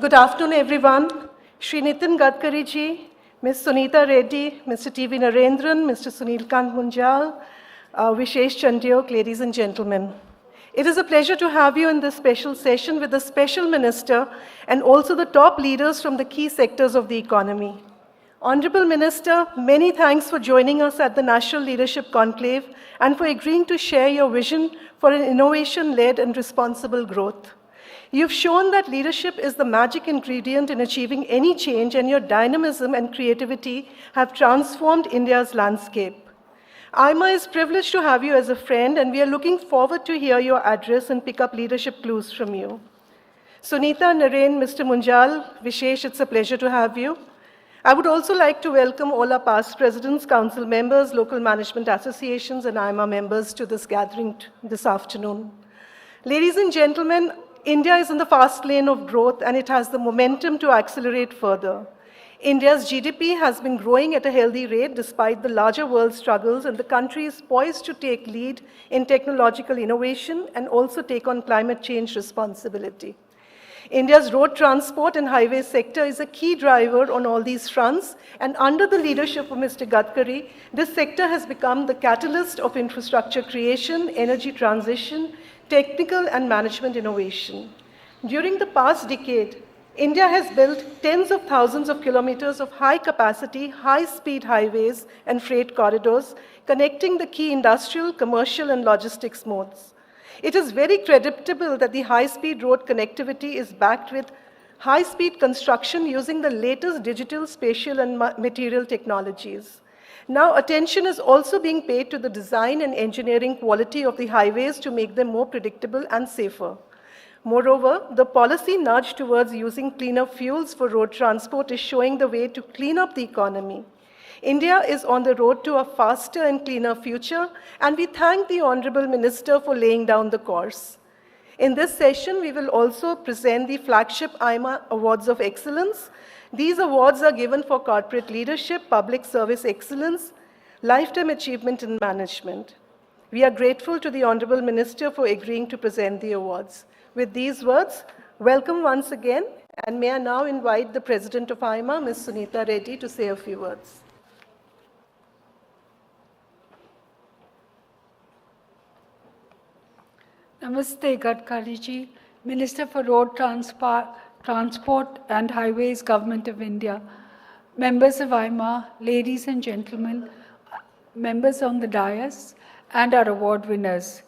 Good afternoon, everyone. Shri Nitin Gadkari ji, Ms. Sunita Reddy, Mr. T.V. Narendran, Mr. Sunil Kant Munjal, Vishesh Chandiok, ladies and gentlemen. It is a pleasure to have you in this special session with the special minister and also the top leaders from the key sectors of the economy. Honorable Minister, many thanks for joining us at the National Leadership Conclave and for agreeing to share your vision for an innovation-led and responsible growth. You've shown that leadership is the magic ingredient in achieving any change, and your dynamism and creativity have transformed India's landscape. IMA is privileged to have you as a friend, and we are looking forward to hear your address and pick up leadership clues from you. Sunita, Naren, Mr. Munjal, Vishesh, it's a pleasure to have you. I would also like to welcome all our past presidents, council members, local management associations, and IMA members to this gathering this afternoon. Ladies and gentlemen, India is in the fast lane of growth, and it has the momentum to accelerate further. India's GDP has been growing at a healthy rate despite the larger world struggles, and the country is poised to take lead in technological innovation and also take on climate change responsibility. India's road transport and highway sector is a key driver on all these fronts, and under the leadership of Mr. Gadkari, this sector has become the catalyst of infrastructure creation, energy transition, technical and management innovation. During the past decade, India has built tens of thousands of kilometers of high-capacity, high-speed highways and freight corridors, connecting the key industrial, commercial, and logistics modes. It is very creditable that the high-speed road connectivity is backed with high-speed construction using the latest digital, spatial, and material technologies. Now, attention is also being paid to the design and engineering quality of the highways to make them more predictable and safer. Moreover, the policy nudge towards using cleaner fuels for road transport is showing the way to clean up the economy. India is on the road to a faster and cleaner future, and we thank the Honorable Minister for laying down the course. In this session, we will also present the flagship IMA Awards of Excellence. These awards are given for corporate leadership, public service excellence, lifetime achievement in management. We are grateful to the Honorable Minister for agreeing to present the awards. With these words, welcome once again, and may I now invite the President of IMA, Ms. Sunita Reddy, to say a few words. Namaste, Gadkari ji, Minister for Road Transport and Highways, Government of India, members of IMA, ladies and gentlemen, members on the dais, and our award winners.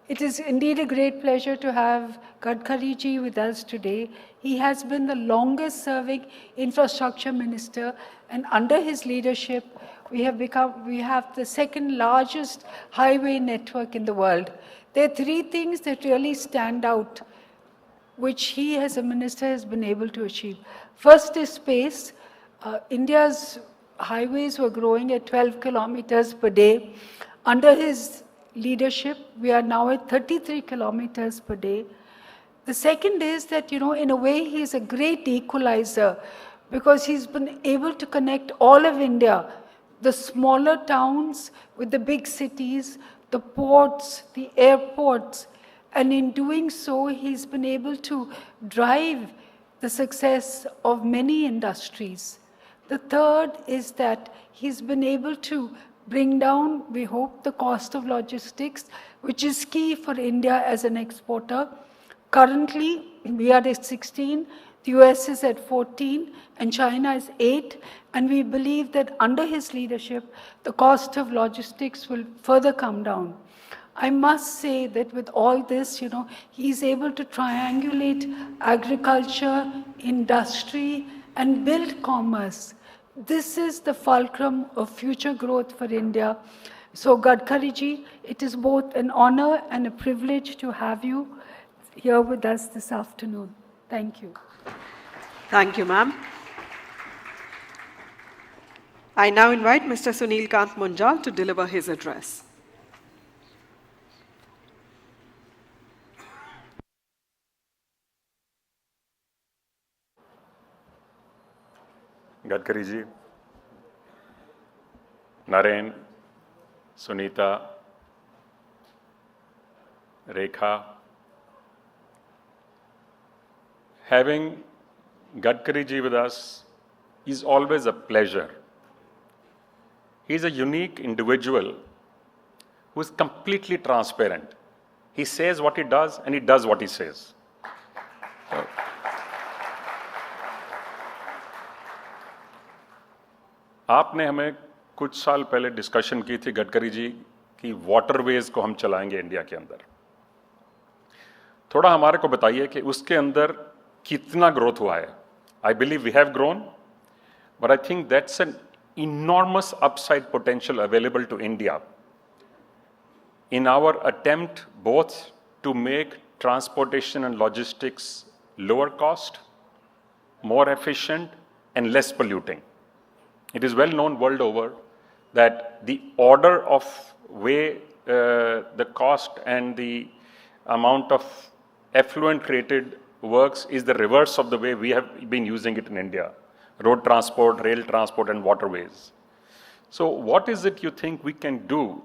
It is indeed a great pleasure to have Gadkari ji with us today. He has been the longest serving infrastructure minister, and under his leadership, we have the second largest highway network in the world. There are three things that really stand out, which he as a minister has been able to achieve. First is space. India's highways were growing at 12 kilometers per day. Under his leadership, we are now at 33 kilometers per day. The second is that, in a way, he's a great equalizer because he's been able to connect all of India, the smaller towns with the big cities, the ports, the airports, and in doing so, he's been able to drive the success of many industries. The third is that he's been able to bring down, we hope, the cost of logistics, which is key for India as an exporter. Currently, we are at 16, the US is at 14, and China is 8, and we believe that under his leadership, the cost of logistics will further come down. I must say that with all this, he's able to triangulate agriculture, industry, and build commerce. This is the fulcrum of future growth for India. So Gadkari ji, it is both an honor and a privilege to have you here with us this afternoon. Thank you. Thank you, ma'am. I now invite Mr. Sunil Kant Munjal to deliver his address. Gadkari ji, Naren, Sunita, Rekha, having Gadkari ji with us is always a pleasure. He's a unique individual who is completely transparent. He says what he does and he does what he says. आपने हमें कुछ साल पहले discussion की थी गडकरी जी कि waterways को हम चलाएंगे इंडिया के अंदर. थोड़ा हमारे को बताइए कि उसके अंदर कितना ग्रोथ हुआ है. I believe we have grown, but I think that's an enormous upside potential available to India in our attempt both to make transportation and logistics lower cost, more efficient, and less polluting. It is well known world over that the order of way the cost and the amount of effluent created works is the reverse of the way we have been using it in India. Road transport, rail transport, and waterways. So what is it you think we can do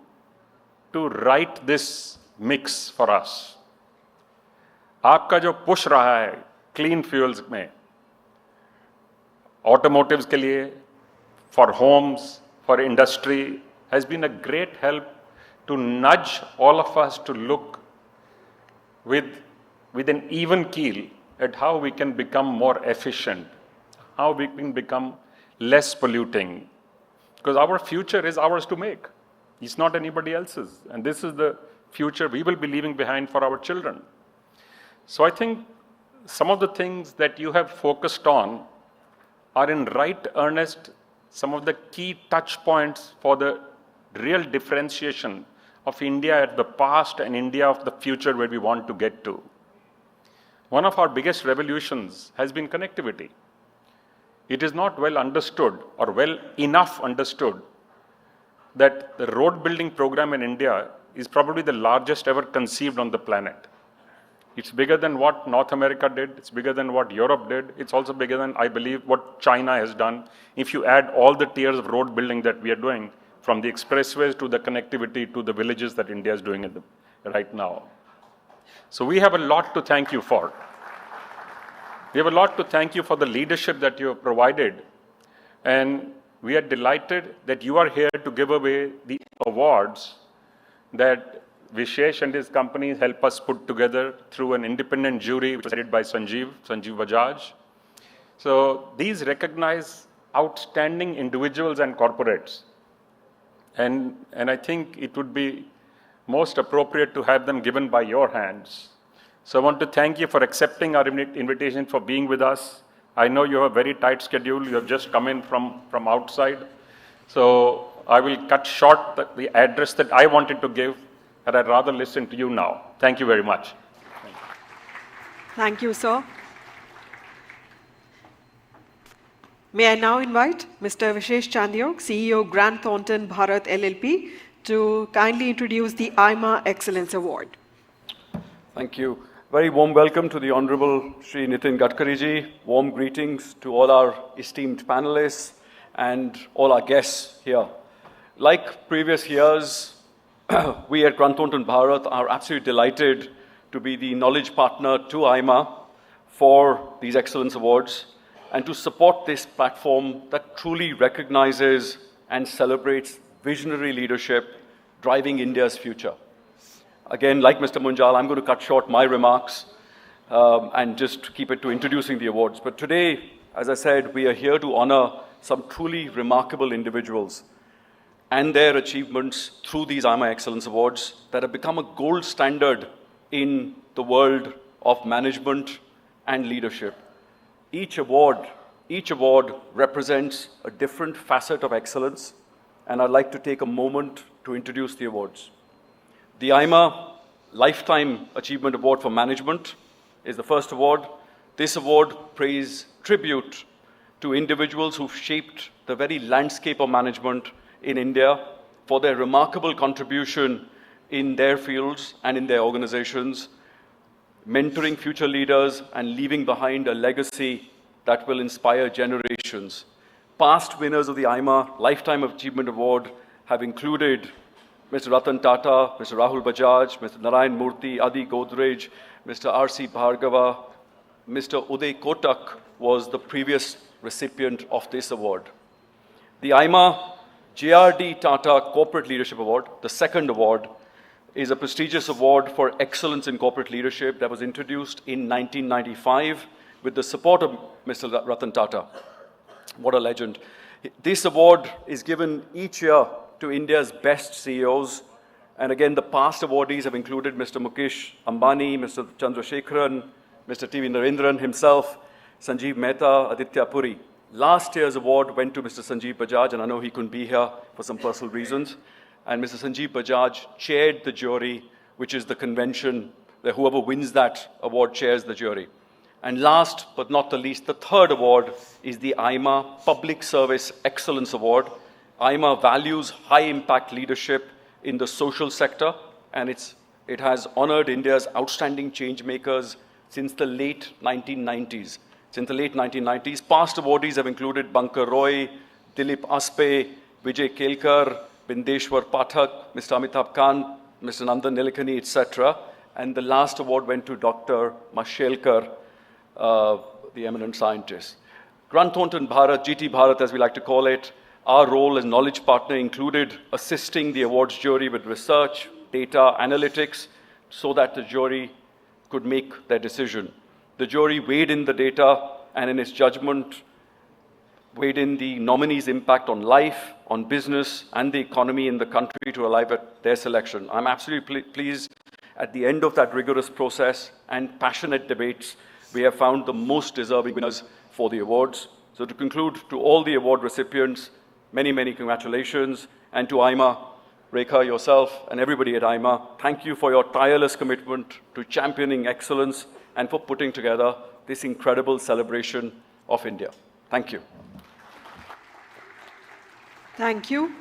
to right this mix for us? आपका जो push रहा है clean fuels में, automotives के लिए, for homes, for industry, has been a great help to nudge all of us to look with an even keel at how we can become more efficient, how we can become less polluting, because our future is ours to make. It's not anybody else's, and this is the future we will be leaving behind for our children. So I think some of the things that you have focused on are in right earnest some of the key touch points for the real differentiation of India at the past and India of the future where we want to get to. One of our biggest revolutions has been connectivity. It is not well understood or well enough understood that the road building program in India is probably the largest ever conceived on the planet. It's bigger than what North America did, it's bigger than what Europe did, it's also bigger than, I believe, what China has done. If you add all the tiers of road building that we are doing, from the expressways to the connectivity to the villages that India is doing right now. So we have a lot to thank you for. We have a lot to thank you for the leadership that you have provided, and we are delighted that you are here to give away the awards that Vishesh and his company help us put together through an independent jury which was headed by Sanjeev Bajaj. So these recognize outstanding individuals and corporates, and I think it would be most appropriate to have them given by your hands. So I want to thank you for accepting our invitation, for being with us. I know you have a very tight schedule. You have just come in from outside. So I will cut short the address that I wanted to give, and I'd rather listen to you now. Thank you very much. Thank you, sir. May I now invite Mr. Vishesh Chandiok, CEO, Grant Thornton Bharat LLP, to kindly introduce the IMA Excellence Award. Thank you. Very warm welcome to the Honorable Shri Nitin Gadkari ji. Warm greetings to all our esteemed panelists and all our guests here. Like previous years, we at Grant Thornton Bharat are absolutely delighted to be the knowledge partner to IMA for these Excellence Awards and to support this platform that truly recognizes and celebrates visionary leadership driving India's future. Again, like Mr. Munjal, I'm going to cut short my remarks and just keep it to introducing the awards. But today, as I said, we are here to honor some truly remarkable individuals and their achievements through these IMA Excellence Awards that have become a gold standard in the world of management and leadership. Each award represents a different facet of excellence, and I'd like to take a moment to introduce the awards. The IMA Lifetime Achievement Award for Management is the first award. This award pays tribute to individuals who've shaped the very landscape of management in India for their remarkable contribution in their fields and in their organizations, mentoring future leaders and leaving behind a legacy that will inspire generations. Past winners of the IMA Lifetime Achievement Award have included Mr. Ratan Tata, Mr. Rahul Bajaj, Mr. Narayan Murthy, Adi Godrej, Mr. R.C. Bhargava, Mr. Uday Kotak was the previous recipient of this award. The IMA JRD Tata Corporate Leadership Award, the second award, is a prestigious award for excellence in corporate leadership that was introduced in 1995 with the support of Mr. Ratan Tata. What a legend. This award is given each year to India's best CEOs. And again, the past awardees have included Mr. Mukesh Ambani, Mr. Chandrasekharan, Mr. T.V. Narendran himself, Sanjeev Mehta, Aditya Puri. Last year's award went to Mr. Sanjeev Bajaj, and I know he couldn't be here for some personal reasons. And Mr. Sanjeev Bajaj chaired the jury, which is the convention that whoever wins that award chairs the jury. And last but not the least, the third award is the IMA Public Service Excellence Award. IMA values high-impact leadership in the social sector, and it has honored India's outstanding change makers since the late 1990s. Past awardees have included Bankar Roy, Dilip Aspe, Vijay Kelkar, Bindeshwar Pathak, Mr. Amitabh Kant, Mr. Nandan Nilekani, etc. And the last award went to Dr. Mashelkar, the eminent scientist. Grant Thornton Bharat, GT Bharat as we like to call it, our role as knowledge partner included assisting the awards jury with research, data, analytics, so that the jury could make their decision. The jury weighed in the data and in its judgment weighed in the nominees' impact on life, on business, and the economy in the country to arrive at their selection. I'm absolutely pleased at the end of that rigorous process and passionate debates, we have found the most deserving winners for the awards. So to conclude, to all the award recipients, many, many congratulations. And to IMA, Rekha, yourself, and everybody at IMA, thank you for your tireless commitment to championing excellence and for putting together this incredible celebration of India. Thank you. Thank you.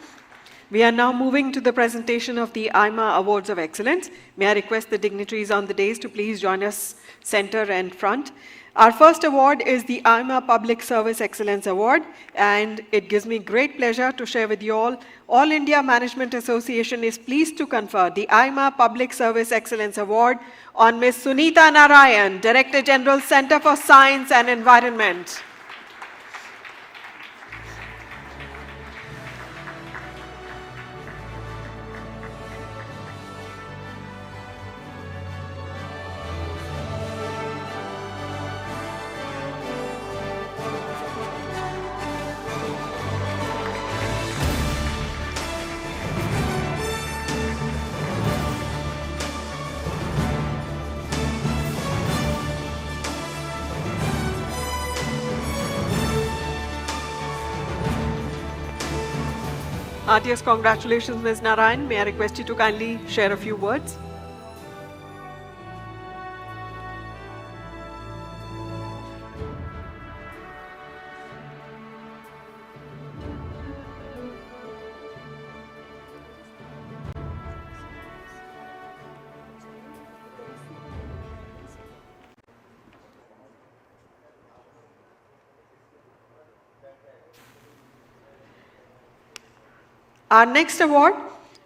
We are now moving to the presentation of the IMA Awards of Excellence. May I request the dignitaries on the dais to please join us center and front. Our first award is the IMA Public Service Excellence Award, and it gives me great pleasure to share with you all India Management Association is pleased to confer the IMA Public Service Excellence Award on Ms. Sunita Narayan, Director General, Center for Science and Environment. Heartiest congratulations, Ms. Narayan. May I request you to kindly share a few words? Our next award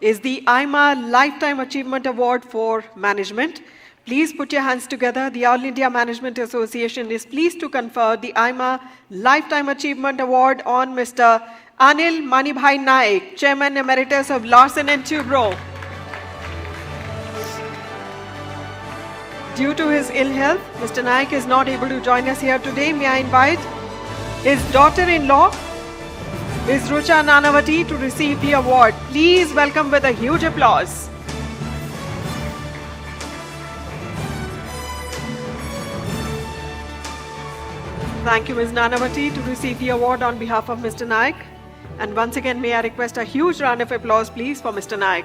is the IMA Lifetime Achievement Award for Management. Please put your hands together. The All India Management Association is pleased to confer the IMA Lifetime Achievement Award on Mr. Anil Manibhai Naik, Chairman Emeritus of Larsen & Toubro. Due to his ill health, Mr. Naik is not able to join us here today. May I invite his daughter-in-law, Ms. Rucha Nanavati, to receive the award. Please welcome with a huge applause. Thank you, Ms. Nanavati, to receive the award on behalf of Mr. Naik. And once again, may I request a huge round of applause, please, for Mr. Naik.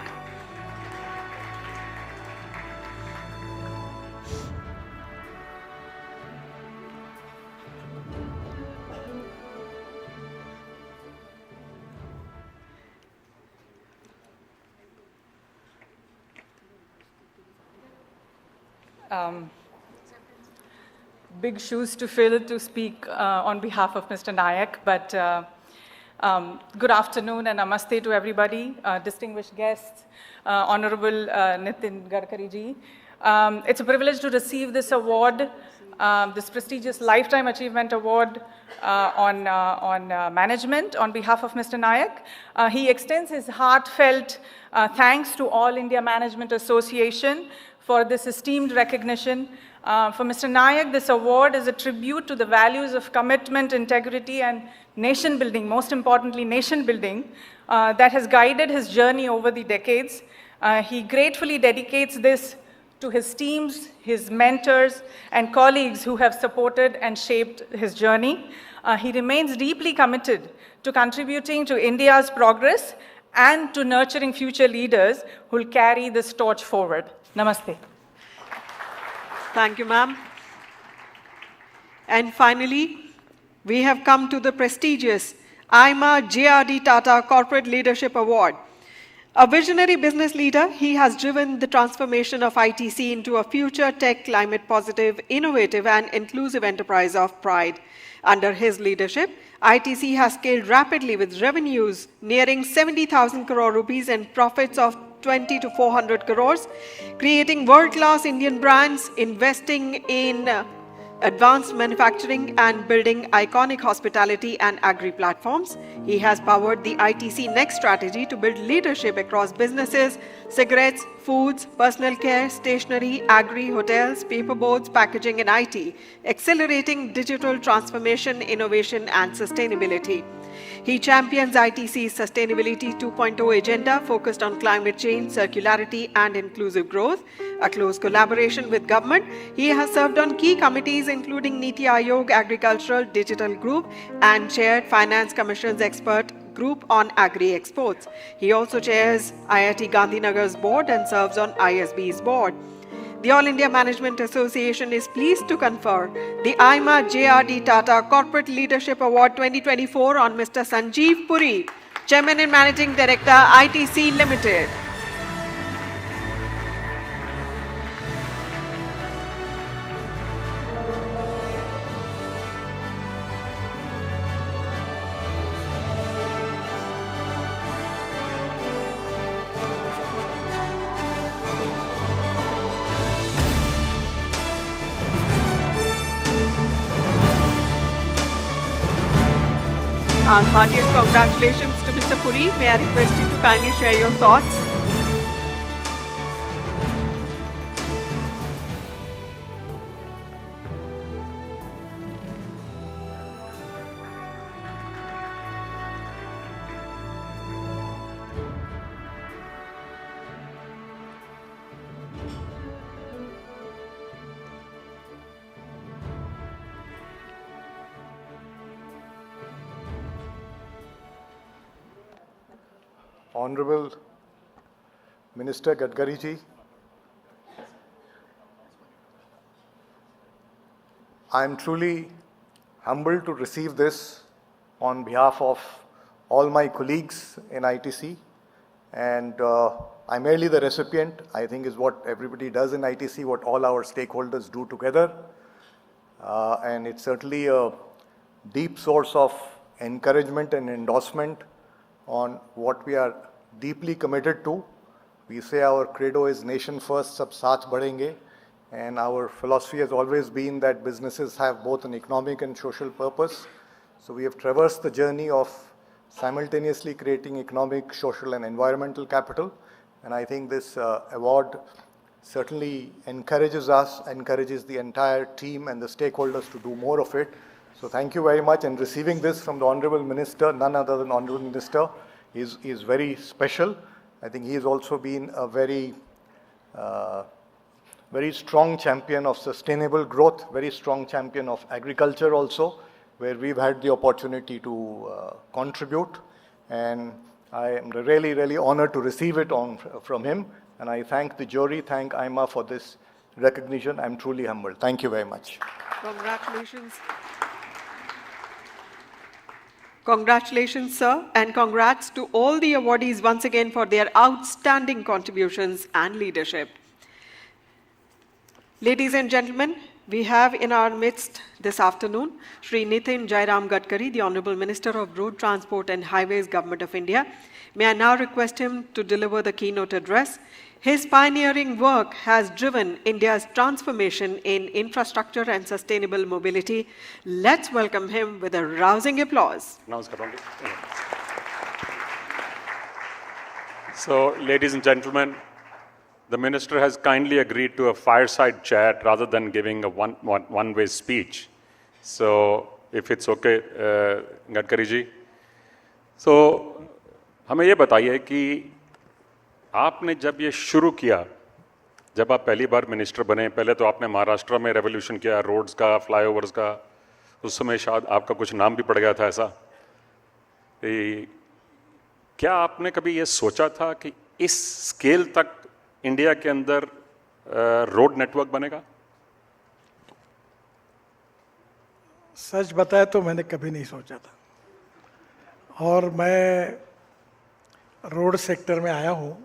Big shoes to fill to speak on behalf of Mr. Naik, but good afternoon and namaste to everybody, distinguished guests, Honorable Nitin Gadkari ji. It's a privilege to receive this award this prestigious Lifetime Achievement Award on management on behalf of Mr. Nayak. He extends his heartfelt thanks to All India Management Association for this esteemed recognition. For Mr. Nayak, this award is a tribute to the values of commitment, integrity, and nation building, most importantly, nation building, that has guided his journey over the decades. He gratefully dedicates this to his teams, his mentors, and colleagues who have supported and shaped his journey. He remains deeply committed to contributing to India's progress and to nurturing future leaders who will carry this torch forward. Namaste. Thank you, ma'am. And finally, we have come to the prestigious IMA J.R.D. Tata Corporate Leadership Award. A visionary business leader, he has driven the transformation of ITC into a future tech, climate positive, innovative, and inclusive enterprise of pride. Under his leadership, ITC has scaled rapidly with revenues nearing 70,000 crore rupees and profits of 20 to 400 crores, creating world-class Indian brands, investing in advanced manufacturing, and building iconic hospitality and agri platforms. He has powered the ITC Next strategy to build leadership across businesses, cigarettes, foods, personal care, stationery, agri, hotels, paperboards, packaging, and IT, accelerating digital transformation, innovation, and sustainability. He champions ITC's Sustainability 2.0 agenda focused on climate change, circularity, and inclusive growth. A close collaboration with government, he has served on key committees including Niti Aayog Agricultural Digital Group and chaired Finance Commission's expert group on agri exports. He also chairs IIT Gandhinagar's board and serves on ISB's board. The All India Management Association is pleased to confer the IMA J.R.D. Tata Corporate Leadership Award 2024 on Mr. Sanjeev Puri, Chairman and Managing Director, ITC Limited. Our heartiest congratulations to Mr. Puri. May I request you to kindly share your thoughts? Honorable Minister Gadkari ji, I am truly humbled to receive this on behalf of all my colleagues in ITC, and I'm merely the recipient. I think is what everybody does in ITC, what all our stakeholders do together, and it's certainly a deep source of encouragement and endorsement on what we are deeply committed to. We say our credo is nation first, sab saath badhenge, and our philosophy has always been that businesses have both an economic and social purpose. So we have traversed the journey of simultaneously creating economic, social, and environmental capital, and I think this award certainly encourages us, encourages the entire team and the stakeholders to do more of it. So thank you very much, and receiving this from the Honorable Minister, none other than Honorable Minister, is very special. I think he has also been a very strong champion of sustainable growth, very strong champion of agriculture also, where we've had the opportunity to contribute, and I am really, really honored to receive it from him, and I thank the jury, thank IMA for this recognition. I'm truly humbled. Thank you very much. Congratulations. Congratulations, sir, and congrats to all the awardees once again for their outstanding contributions and leadership. Ladies and gentlemen, we have in our midst this afternoon Shri Nitin Jairam Gadkari, the Honorable Minister of Road Transport and Highways, Government of India. May I now request him to deliver the keynote address. His pioneering work has driven India's transformation in infrastructure and sustainable mobility. Let's welcome him with a rousing applause. Namaskaram. So, ladies and gentlemen, the minister has kindly agreed to a fireside chat rather than giving a one-way speech. So, if it's okay, Gadkari ji. So, हमें ये बताइए कि आपने जब ये शुरू किया, जब आप पहली बार मिनिस्टर बने, पहले तो आपने महाराष्ट्र में रेवोल्यूशन किया, रोड्स का, फ्लाईओवर्स का, उस समय शायद आपका कुछ नाम भी पड़ गया था ऐसा। क्या आपने कभी ये सोचा था कि इस स्केल तक इंडिया के अंदर रोड नेटवर्क बनेगा? सच बताए तो मैंने कभी नहीं सोचा था, और मैं रोड सेक्टर में आया हूँ,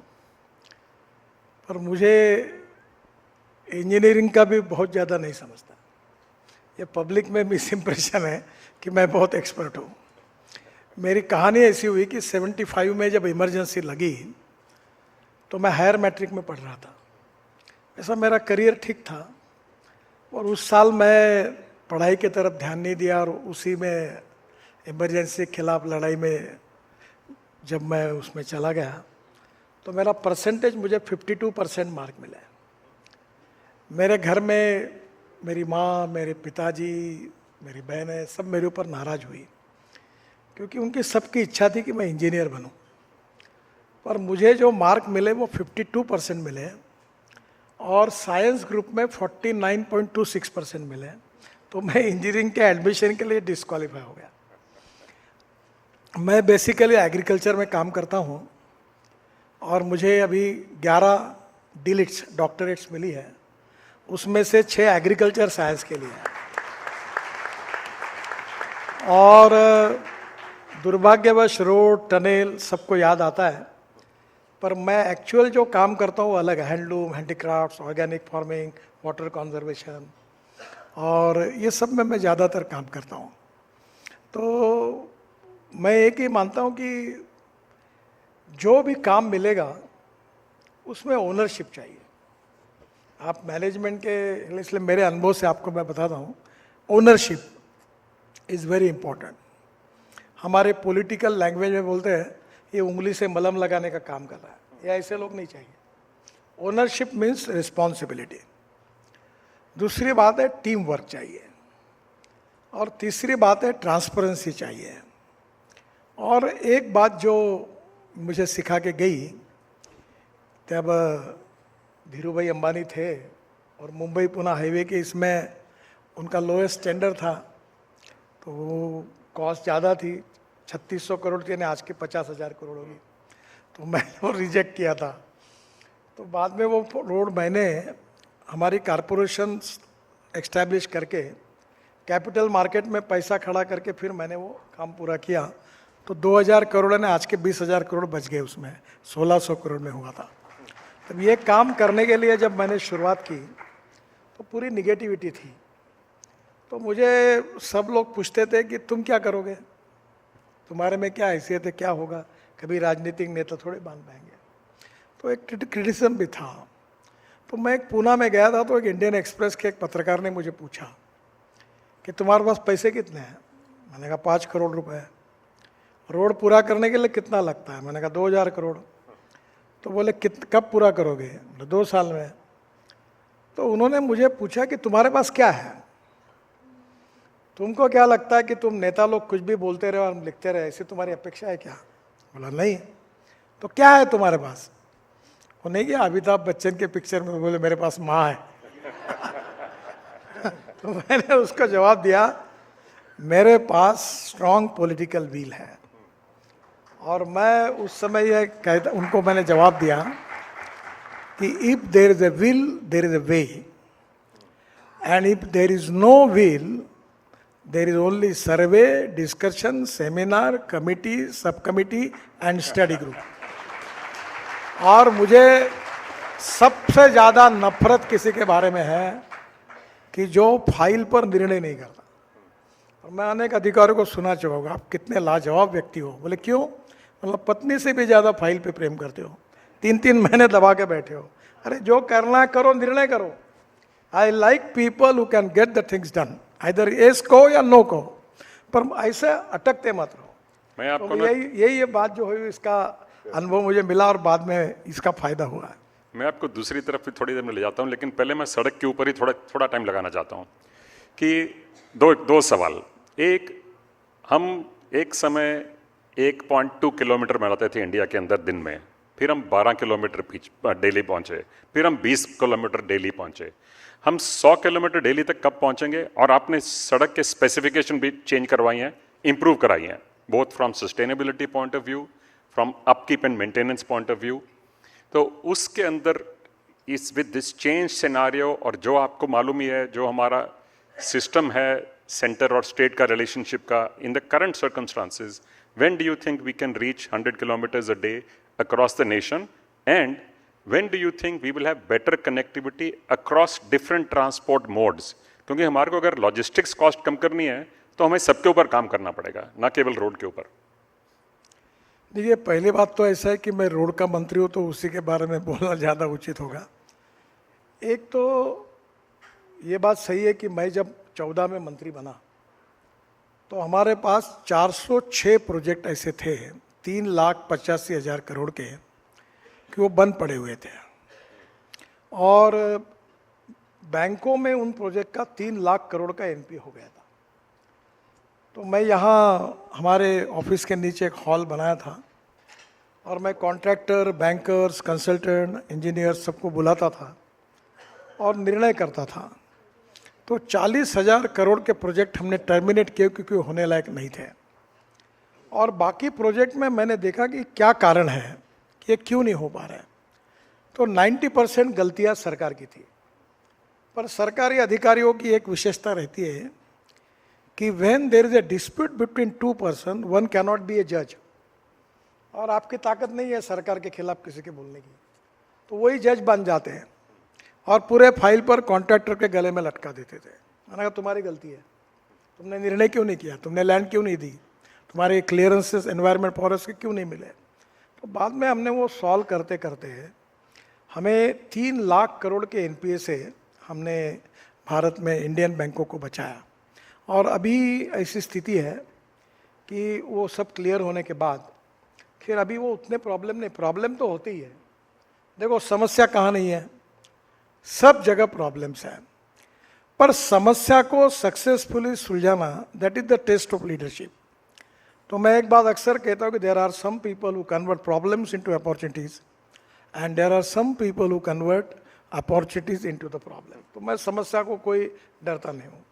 पर मुझे इंजीनियरिंग का भी बहुत ज़्यादा नहीं समझता। ये पब्लिक में मिस इम्प्रेशन है कि मैं बहुत एक्सपर्ट हूँ। मेरी कहानी ऐसी हुई कि 75 में जब इमरजेंसी लगी तो मैं हायर मैट्रिक में पढ़ रहा था। ऐसा मेरा करियर ठीक था, और उस साल मैं पढ़ाई की तरफ ध्यान नहीं दिया, और उसी में इमरजेंसी के खिलाफ लड़ाई में जब मैं उसमें चला गया तो मेरा परसेंटेज मुझे 52% मार्क मिला। मेरे घर में मेरी माँ, मेरे पिताजी, मेरी बहनें सब मेरे ऊपर नाराज़ हुई, क्योंकि उनकी सबकी इच्छा थी कि मैं इंजीनियर बनूं, पर मुझे जो मार्क मिले वो 52% मिले, और साइंस ग्रुप में 49.26% मिले, तो मैं इंजीनियरिंग के एडमिशन के लिए डिस्क्वालीफाई हो गया। मैं बेसिकली एग्रीकल्चर में काम करता हूँ, और मुझे अभी 11 डीलिट्स डॉक्टरेट्स मिली है, उसमें से 6 एग्रीकल्चर साइंस के लिए है। और दुर्भाग्यवश रोड, टनल सबको याद आता है, पर मैं एक्चुअल जो काम करता हूँ अलग है। Handloom, handicrafts, organic farming, water conservation, और ये सब में मैं ज़्यादातर काम करता हूँ। तो मैं एक ही मानता हूँ कि जो भी काम मिलेगा उसमें ओनरशिप चाहिए। आप मैनेजमेंट के, इसलिए मेरे अनुभव से आपको मैं बताता हूँ, ओनरशिप इज़ वेरी इंपॉर्टेंट। हमारे पॉलिटिकल लैंग्वेज में बोलते हैं ये उंगली से मलहम लगाने का काम कर रहा है, या ऐसे लोग नहीं चाहिए। Ownership means responsibility. दूसरी बात है टीम वर्क चाहिए, और तीसरी बात है ट्रांसपेरेंसी चाहिए। और एक बात जो मुझे सिखा के गई, तब धीरू भाई अंबानी थे, और मुंबई पुणे हाईवे के इसमें उनका लोएस्ट टेंडर था, तो वो कॉस्ट ज़्यादा थी, 3600 करोड़ थी, आज के 50,000 करोड़ होगी, तो मैंने वो रिजेक्ट किया था। तो बाद में वो रोड मैंने हमारी कॉरपोरेशन एस्टैब्लिश करके कैपिटल मार्केट में पैसा खड़ा करके फिर मैंने वो काम पूरा किया। तो 2000 करोड़ ने आज के 20,000 करोड़ बच गए, उसमें 1600 करोड़ में हुआ था। तब ये काम करने के लिए जब मैंने शुरुआत की तो पूरी निगेटिविटी थी। तो मुझे सब लोग पूछते थे कि तुम क्या करोगे, तुम्हारे में क्या हैसियत है, क्या होगा, कभी राजनीतिक नेता थोड़े बन पाएंगे। तो एक क्रिटिसिज्म भी था। तो मैं एक पूना में गया था, तो एक इंडियन एक्सप्रेस के एक पत्रकार ने मुझे पूछा कि तुम्हारे पास पैसे कितने हैं। मैंने कहा 5 करोड़ रुपए। रोड पूरा करने के लिए कितना लगता है? मैंने कहा 2000 करोड़। तो बोले कब पूरा करोगे? 2 साल में। तो उन्होंने मुझे पूछा कि तुम्हारे पास क्या है, तुमको क्या लगता है कि तुम नेता लोग कुछ भी बोलते रहे और लिखते रहे, ऐसी तुम्हारी अपेक्षा है क्या? बोला नहीं। तो क्या है तुम्हारे पास? वो नहीं गया अमिताभ बच्चन के पिक्चर में, बोले मेरे पास माँ है। तो मैंने उसको जवाब दिया मेरे पास स्ट्रॉन्ग पॉलिटिकल विल है। और मैं उस समय यह कहता, उनको मैंने जवाब दिया कि if there is a will there is a way, and if there is no will there is only survey, discussion, seminar, committee, sub committee and study group. और मुझे सबसे ज़्यादा नफरत किसी के बारे में है कि जो फाइल पर निर्णय नहीं करता। और मैं अनेक अधिकारियों को सुना चुका हूँ, आप कितने लाजवाब व्यक्ति हो। बोले क्यों? मतलब पत्नी से भी ज़्यादा फाइल पे प्रेम करते हो। 3 महीने दबा के बैठे हो। अरे जो करना है करो, निर्णय करो। I like people who can get the things done, either yes कहो या नो कहो, पर ऐसे अटकते मत रहो। मैं आपको तो ना यही ये बात जो हुई, इसका अनुभव मुझे मिला और बाद में इसका फायदा हुआ है। मैं आपको दूसरी तरफ भी थोड़ी देर में ले जाता हूँ, लेकिन पहले मैं सड़क के ऊपर ही थोड़ा टाइम लगाना चाहता हूँ कि दो सवाल। एक, हम एक समय 1.2 किलोमीटर बनाते थे इंडिया के अंदर दिन में, फिर हम 12 किलोमीटर डेली पहुँचे, फिर हम 20 किलोमीटर डेली पहुँचे। हम 100 किलोमीटर डेली तक कब पहुँचेंगे? और आपने सड़क के स्पेसिफिकेशन भी चेंज करवाई हैं, इम्प्रूव कराई हैं, both from sustainability point of view, from upkeep and maintenance point of view. तो उसके अंदर इस विद दिस चेंज सिनारियो, और जो आपको मालूम ही है जो हमारा सिस्टम है सेंटर और स्टेट का रिलेशनशिप का, in the current circumstances, when do you think we can reach 100 kilometres a day across the nation, and when do you think we will have better connectivity across different transport modes? क्योंकि हमारे को अगर logistics cost कम करनी है तो हमें सबके ऊपर काम करना पड़ेगा, ना केवल रोड के ऊपर। देखिए, पहली बात तो ऐसा है कि मैं रोड का मंत्री हूँ तो उसी के बारे में बोलना ज़्यादा उचित होगा। एक तो ये बात सही है कि मैं जब 14 में मंत्री बना तो हमारे पास 406 प्रोजेक्ट ऐसे थे 3,85,000 करोड़ के कि वो बंद पड़े हुए थे, और बैंकों में उन प्रोजेक्ट का 3 लाख करोड़ का एनपी हो गया था। तो मैं यहाँ हमारे ऑफिस के नीचे एक हॉल बनाया था और मैं कॉन्ट्रैक्टर, बैंकर्स, कंसल्टेंट, इंजीनियर सबको बुलाता था और निर्णय करता था। तो 40,000 करोड़ के प्रोजेक्ट हमने टर्मिनेट किए क्योंकि होने लायक नहीं थे, और बाकी प्रोजेक्ट में मैंने देखा कि क्या कारण है कि ये क्यों नहीं हो पा रहा है। तो 90% गलतियाँ सरकार की थी, पर सरकारी अधिकारियों की एक विशेषता रहती है कि when there is a dispute between two person, one cannot be a judge, और आपकी ताकत नहीं है सरकार के खिलाफ किसी के बोलने की, तो वही जज बन जाते हैं और पूरे फाइल पर कॉन्ट्रैक्टर के गले में लटका देते थे। मैंने कहा तुम्हारी गलती है, तुमने निर्णय क्यों नहीं किया, तुमने लैंड क्यों नहीं दी, तुम्हारे क्लियरेंसेस एनवायरनमेंट फॉरेस्ट के क्यों नहीं मिले। तो बाद में हमने वो सॉल्व करते करते हमें 3 लाख करोड़ के एनपीए से हमने भारत में इंडियन बैंकों को बचाया, और अभी ऐसी स्थिति है कि वो सब क्लियर होने के बाद फिर अभी वो उतने प्रॉब्लम तो होती ही है। देखो, समस्या कहाँ नहीं है, सब जगह प्रॉब्लम्स हैं, पर समस्या को सक्सेसफुली सुलझाना, that is the test of leadership. तो मैं एक बात अक्सर कहता हूँ कि there are some people who convert problems into opportunities and there are some people who convert opportunities into the problem. तो मैं समस्या को कोई डरता नहीं हूँ।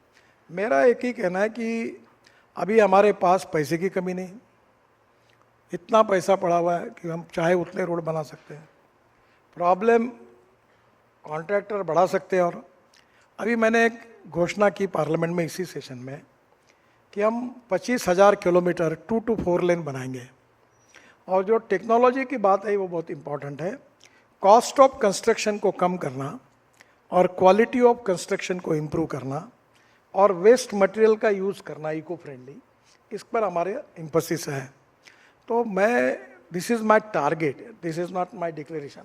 मेरा एक ही कहना है कि अभी हमारे पास पैसे की कमी नहीं, इतना पैसा पड़ा हुआ है कि हम चाहे उतने रोड बना सकते हैं। प्रॉब्लम कॉन्ट्रैक्टर बढ़ा सकते हैं, और अभी मैंने एक घोषणा की पार्लियामेंट में इसी सेशन में कि हम 25,000 किलोमीटर 2 to 4 लेन बनाएंगे। और जो टेक्नोलॉजी की बात है वो बहुत इम्पॉर्टेंट है। कॉस्ट ऑफ कंस्ट्रक्शन को कम करना और क्वालिटी ऑफ कंस्ट्रक्शन को इम्प्रूव करना और वेस्ट मटेरियल का यूज़ करना इको फ्रेंडली, इस पर हमारे एम्फसिस है। तो मैं, this is my target, this is not my declaration,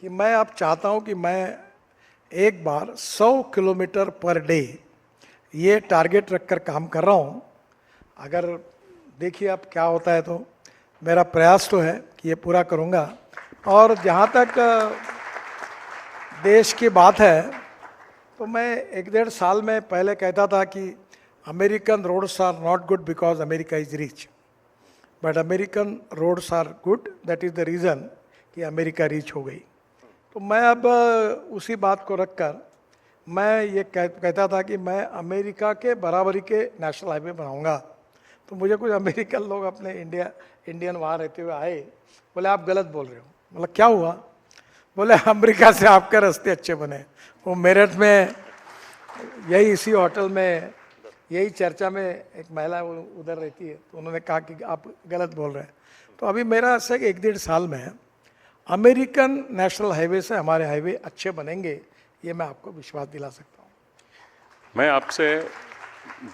कि मैं अब चाहता हूँ कि मैं एक बार 100 किलोमीटर पर डे ये टारगेट रखकर काम कर रहा हूँ। अगर देखिए अब क्या होता है, तो मेरा प्रयास तो है कि ये पूरा करूँगा। और जहाँ तक देश की बात है, तो मैं 1-1.5 साल में पहले कहता था कि American roads are not good because America is rich, but American roads are good, that is the reason कि अमेरिका रिच हो गई। तो मैं अब उसी बात को रखकर मैं ये कहता था कि मैं अमेरिका के बराबरी के नेशनल हाईवे बनाऊंगा। तो मुझे कुछ अमेरिकन लोग अपने इंडियन वहाँ रहते हुए आए, बोले आप गलत बोल रहे हो। मतलब क्या हुआ? बोले अमेरिका से आपके रास्ते अच्छे बने। वो मेरठ में यही इसी होटल में यही चर्चा में एक महिला उधर रहती है, तो उन्होंने कहा कि आप गलत बोल रहे हैं। तो अभी मेरा ऐसा है कि 1-1.5 साल में अमेरिकन नेशनल हाईवे से हमारे हाईवे अच्छे बनेंगे, ये मैं आपको विश्वास दिला सकता हूँ। मैं आपसे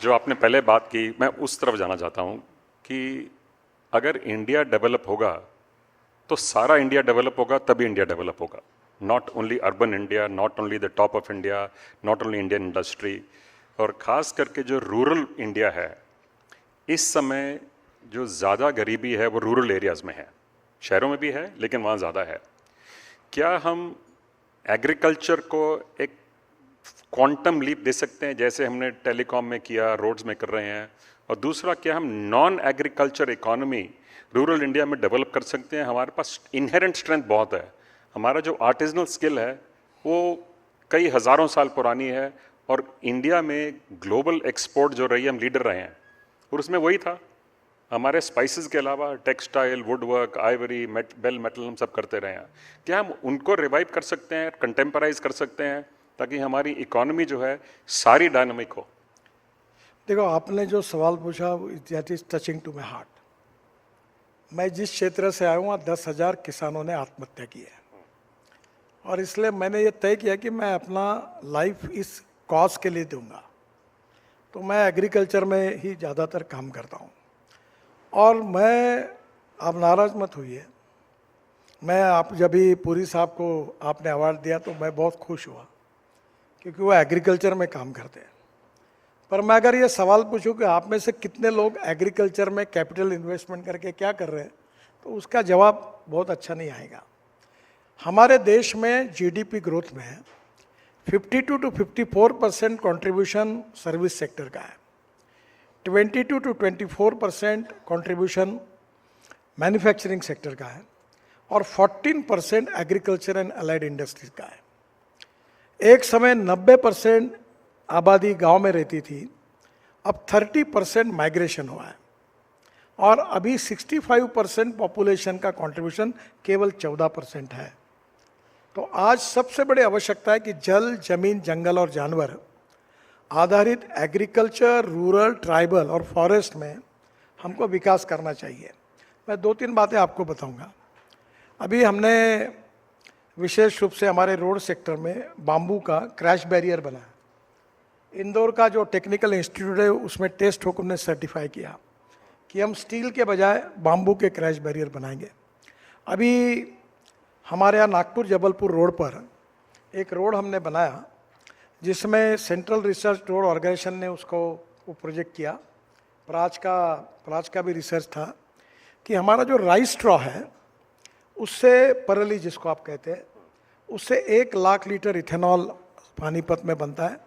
जो आपने पहले बात की, मैं उस तरफ जाना चाहता हूँ कि अगर इंडिया डेवलप होगा तो सारा इंडिया डेवलप होगा, तभी इंडिया डेवलप होगा. Not only urban India, not only the top of India, not only Indian industry, और ख़ास करके जो रूरल इंडिया है, इस समय जो ज़्यादा गरीबी है वो रूरल एरियाज़ में है. शहरों में भी है लेकिन वहाँ ज़्यादा है. क्या हम एग्रीकल्चर को एक क्वांटम लीप दे सकते हैं जैसे हमने टेलीकॉम में किया, रोड्स में कर रहे हैं? और दूसरा, क्या हम non agriculture economy rural India में डेवलप कर सकते हैं? हमारे पास इनहेरेंट स्ट्रेंथ बहुत है. हमारा जो आर्टिजनल स्किल है वो कई हज़ारों साल पुरानी है, और इंडिया में ग्लोबल एक्सपोर्ट जो रही है, हम लीडर रहे हैं. और उसमें वही था, हमारे स्पाइसेस के अलावा textile, woodwork, ivory, bell metal हम सब करते रहे हैं. क्या हम उनको रिवाइव कर सकते हैं, कंटेम्पराइज कर सकते हैं, ताकि हमारी इकोनॉमी जो है सारी डायनामिक हो? देखो, आपने जो सवाल पूछा that is touching to my heart. मैं जिस क्षेत्र से आया हूँ वहाँ 10,000 किसानों ने आत्महत्या की है, और इसलिए मैंने ये तय किया कि मैं अपना लाइफ इस कॉज के लिए दूंगा. तो मैं एग्रीकल्चर में ही ज़्यादातर काम करता हूँ. और मैं, आप नाराज़ मत होइए, मैं आप जब भी पुरी साहब को आपने अवार्ड दिया तो मैं बहुत खुश हुआ, क्योंकि वो एग्रीकल्चर में काम करते हैं. पर मैं अगर ये सवाल पूछूं कि आप में से कितने लोग एग्रीकल्चर में कैपिटल इन्वेस्टमेंट करके क्या कर रहे हैं, तो उसका जवाब बहुत अच्छा नहीं आएगा. हमारे देश में जीडीपी ग्रोथ में 52 to 54% कंट्रीब्यूशन सर्विस सेक्टर का है, 22 to 24% कंट्रीब्यूशन मैन्युफैक्चरिंग सेक्टर का है, और 14% एग्रीकल्चर एंड अलाइड इंडस्ट्रीज का है. एक समय 90% आबादी गांव में रहती थी, अब 30% माइग्रेशन हुआ है, और अभी 65% पॉपुलेशन का कंट्रीब्यूशन केवल 14% है. तो आज सबसे बड़ी आवश्यकता है कि जल, जमीन, जंगल और जानवर आधारित एग्रीकल्चर, रूरल, ट्राइबल और फॉरेस्ट में हमको विकास करना चाहिए. मैं 2-3 बातें आपको बताऊंगा. अभी हमने विशेष रूप से हमारे रोड सेक्टर में बाम्बू का क्रैश बैरियर बनाया. इंदौर का जो टेक्निकल इंस्टीट्यूट है उसमें टेस्ट होकर हमने सर्टिफाई किया कि हम स्टील के बजाय बाम्बू के क्रैश बैरियर बनाएंगे. अभी हमारे यहाँ नागपुर जबलपुर रोड पर एक रोड हमने बनाया, जिसमें सेंट्रल रिसर्च रोड ऑर्गेनाइजेशन ने उसको वो प्रोजेक्ट किया. प्राज का भी रिसर्च था कि हमारा जो राइस स्ट्रॉ है उससे, परली जिसको आप कहते हैं, उससे 1 लाख लीटर इथेनॉल पानीपत में बनता है.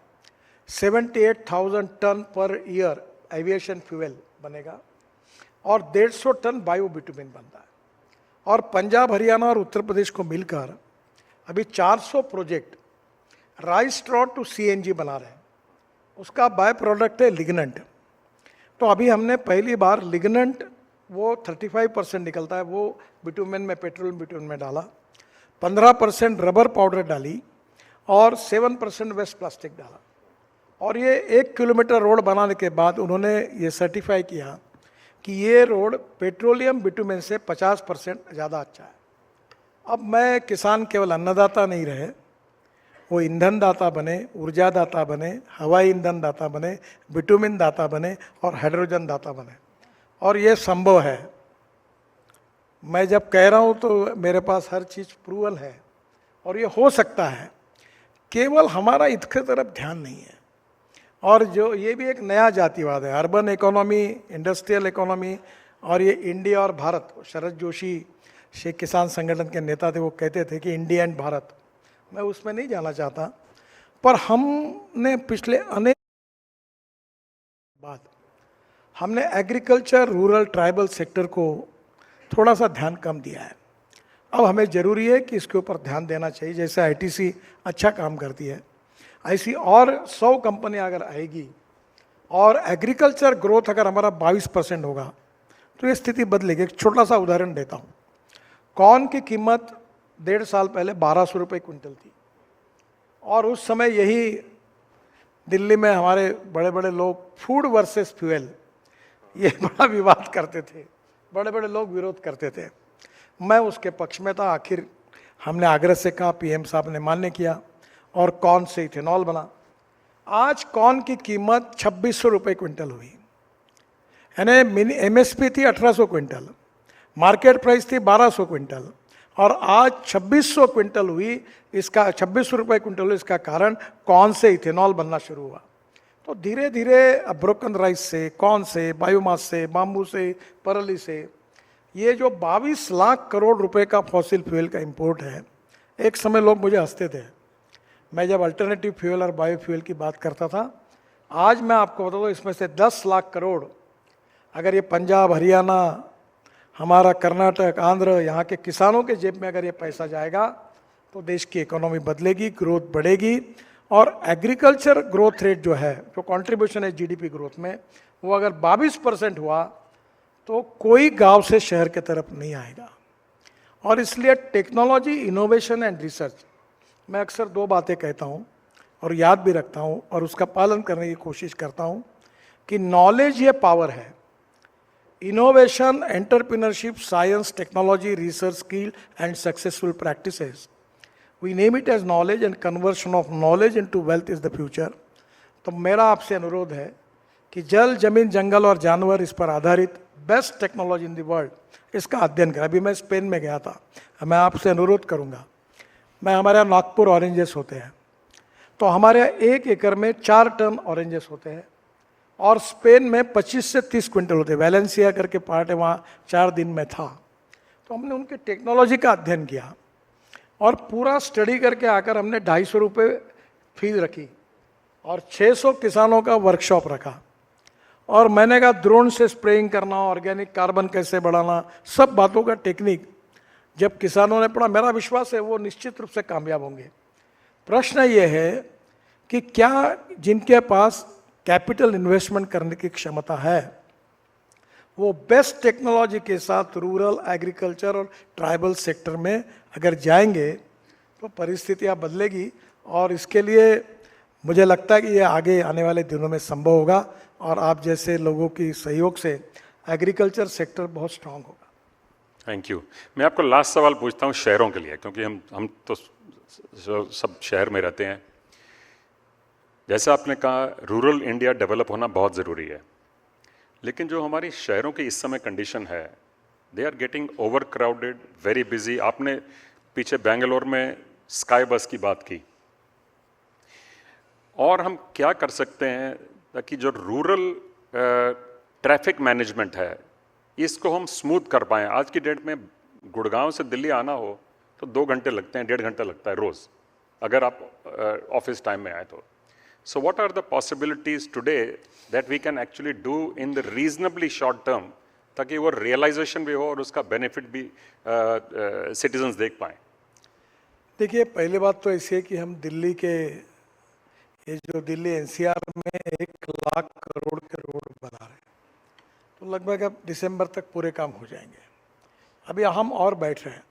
78,000 ton per year aviation fuel बनेगा, और 150 टन बायो बिटुमिन बनता है. और पंजाब, हरियाणा और उत्तर प्रदेश को मिलकर अभी 400 project rice straw to CNG बना रहे हैं. उसका बाय प्रोडक्ट है लिग्नेंट. तो अभी हमने पहली बार लिग्नेंट, वो 35% निकलता है, वो बिटुमेन में, पेट्रोल बिटुमेन में डाला, 15% रबर पाउडर डाली, और 7% वेस्ट प्लास्टिक डाला. और ये 1 किलोमीटर रोड बनाने के बाद उन्होंने ये सर्टिफाई किया कि ये रोड पेट्रोलियम बिटुमेन से 50% ज़्यादा अच्छा है. अब मैं किसान केवल अन्नदाता नहीं रहे, वो ईंधन दाता बने, ऊर्जा दाता बने, हवाई ईंधन दाता बने, बिटुमिन दाता बने, और हाइड्रोजन दाता बने. और ये संभव है. मैं जब कह रहा हूँ तो मेरे पास हर चीज़ प्रूवल है, और ये हो सकता है. केवल हमारा इसके तरफ ध्यान नहीं है. और जो ये भी एक नया जातिवाद है, अर्बन इकोनॉमी, इंडस्ट्रियल इकोनॉमी, और ये इंडिया और भारत. शरद जोशी शेख किसान संगठन के नेता थे, वो कहते थे कि इंडिया एंड भारत. मैं उसमें नहीं जाना चाहता, पर हमने पिछले अनेक बाद हमने एग्रीकल्चर, रूरल, ट्राइबल सेक्टर को थोड़ा सा ध्यान कम दिया है. अब हमें ज़रूरी है कि इसके ऊपर ध्यान देना चाहिए. जैसे आईटीसी अच्छा काम करती है, ऐसी और 100 कंपनियां अगर आएगी, और एग्रीकल्चर ग्रोथ अगर हमारा 22% होगा, तो ये स्थिति बदलेगी. एक छोटा सा उदाहरण देता हूँ. कॉर्न की कीमत 1.5 साल पहले 1200 रुपये क्विंटल थी, और उस समय यही दिल्ली में हमारे बड़े बड़े लोग फूड वर्सेस फ्यूल, ये बड़ा विवाद करते थे, बड़े बड़े लोग विरोध करते थे. मैं उसके पक्ष में था. आखिर हमने आग्रह से कहा, पीएम साहब ने मान्य किया, और कॉर्न से इथेनॉल बना. आज कॉर्न की कीमत 2600 रुपये क्विंटल हुई, यानी एमएसपी थी 1800 क्विंटल, मार्केट प्राइस थी 1200 क्विंटल और आज 2600 क्विंटल हुई। इसका 2600 रुपये क्विंटल हुई। इसका कारण कॉर्न से इथेनॉल बनना शुरू हुआ। तो धीरे धीरे ब्रोकन राइस से, कॉर्न से, बायोमास से, बाम्बू से, परली से, ये जो 22 लाख करोड़ रुपए का फॉसिल फ्यूल का इंपोर्ट है, एक समय लोग मुझे हंसते थे मैं जब अल्टरनेटिव फ्यूल और बायोफ्यूल की बात करता था। आज मैं आपको बता दूं, इसमें से 10 लाख करोड़ अगर ये पंजाब, हरियाणा, हमारा कर्नाटक, आंध्र, यहाँ के किसानों के जेब में अगर ये पैसा जाएगा तो देश की इकोनॉमी बदलेगी, ग्रोथ बढ़ेगी। और एग्रीकल्चर ग्रोथ रेट जो है, जो कंट्रीब्यूशन है जीडीपी ग्रोथ में, वो अगर 22% हुआ तो कोई गांव से शहर की तरफ नहीं आएगा। और इसलिए टेक्नोलॉजी, इनोवेशन एंड रिसर्च, मैं अक्सर 2 बातें कहता हूँ और याद भी रखता हूँ और उसका पालन करने की कोशिश करता हूँ कि नॉलेज ये पावर है। Innovation, entrepreneurship, science, technology, research, skill and successful practices, we name it as knowledge and conversion of knowledge into wealth is the future. तो मेरा आपसे अनुरोध है कि जल, जमीन, जंगल और जानवर, इस पर आधारित best technology in the world, इसका अध्ययन करें। अभी मैं स्पेन में गया था, मैं आपसे अनुरोध करूंगा, मैं हमारे यहाँ नागपुर ऑरेंजेस होते हैं, तो हमारे यहाँ 1 एकड़ में 4 टन ऑरेंजेस होते हैं और स्पेन में 25 से 30 क्विंटल होते हैं। वैलेंसिया करके पार्ट है, वहाँ 4 दिन में था। तो हमने उनकी टेक्नोलॉजी का अध्ययन किया और पूरा स्टडी करके आकर हमने 250 रुपये फीस रखी और 600 किसानों का वर्कशॉप रखा। और मैंने कहा ड्रोन से स्प्रेइंग करना, ऑर्गेनिक कार्बन कैसे बढ़ाना, सब बातों का टेक्निक जब किसानों ने पढ़ा, मेरा विश्वास है वो निश्चित रूप से कामयाब होंगे। प्रश्न ये है कि क्या जिनके पास कैपिटल इन्वेस्टमेंट करने की क्षमता है वो बेस्ट टेक्नोलॉजी के साथ रूरल, एग्रीकल्चर और ट्राइबल सेक्टर में अगर जाएंगे तो परिस्थितियां बदलेगी। और इसके लिए मुझे लगता है कि ये आगे आने वाले दिनों में संभव होगा और आप जैसे लोगों की सहयोग से एग्रीकल्चर सेक्टर बहुत स्ट्रांग होगा। Thank you. मैं आपको लास्ट सवाल पूछता हूँ शहरों के लिए, क्योंकि हम तो सब शहर में रहते हैं। जैसा आपने कहा, रूरल इंडिया डेवलप होना बहुत ज़रूरी है, लेकिन जो हमारी शहरों की इस समय कंडीशन है, they are getting over crowded, very busy. आपने पीछे बेंगलोर में स्काई बस की बात की, और हम क्या कर सकते हैं ताकि जो रूरल ट्रैफिक मैनेजमेंट है इसको हम स्मूथ कर पाएँ। आज की डेट में गुड़गांव से दिल्ली आना हो तो 2 घंटे लगते हैं, 1.5 घंटा लगता है रोज़, अगर आप ऑफिस टाइम में आए तो। So what are the possibilities today that we can actually do in the reasonably short term ताकि वो realization भी हो और उसका benefit भी citizens देख पाएं? देखिए, पहली बात तो ऐसी है कि हम दिल्ली के, ये जो दिल्ली एनसीआर में 1 लाख करोड़ के रोड बना रहे हैं, तो लगभग अब दिसंबर तक पूरे काम हो जाएंगे। अभी हम और बैठ रहे हैं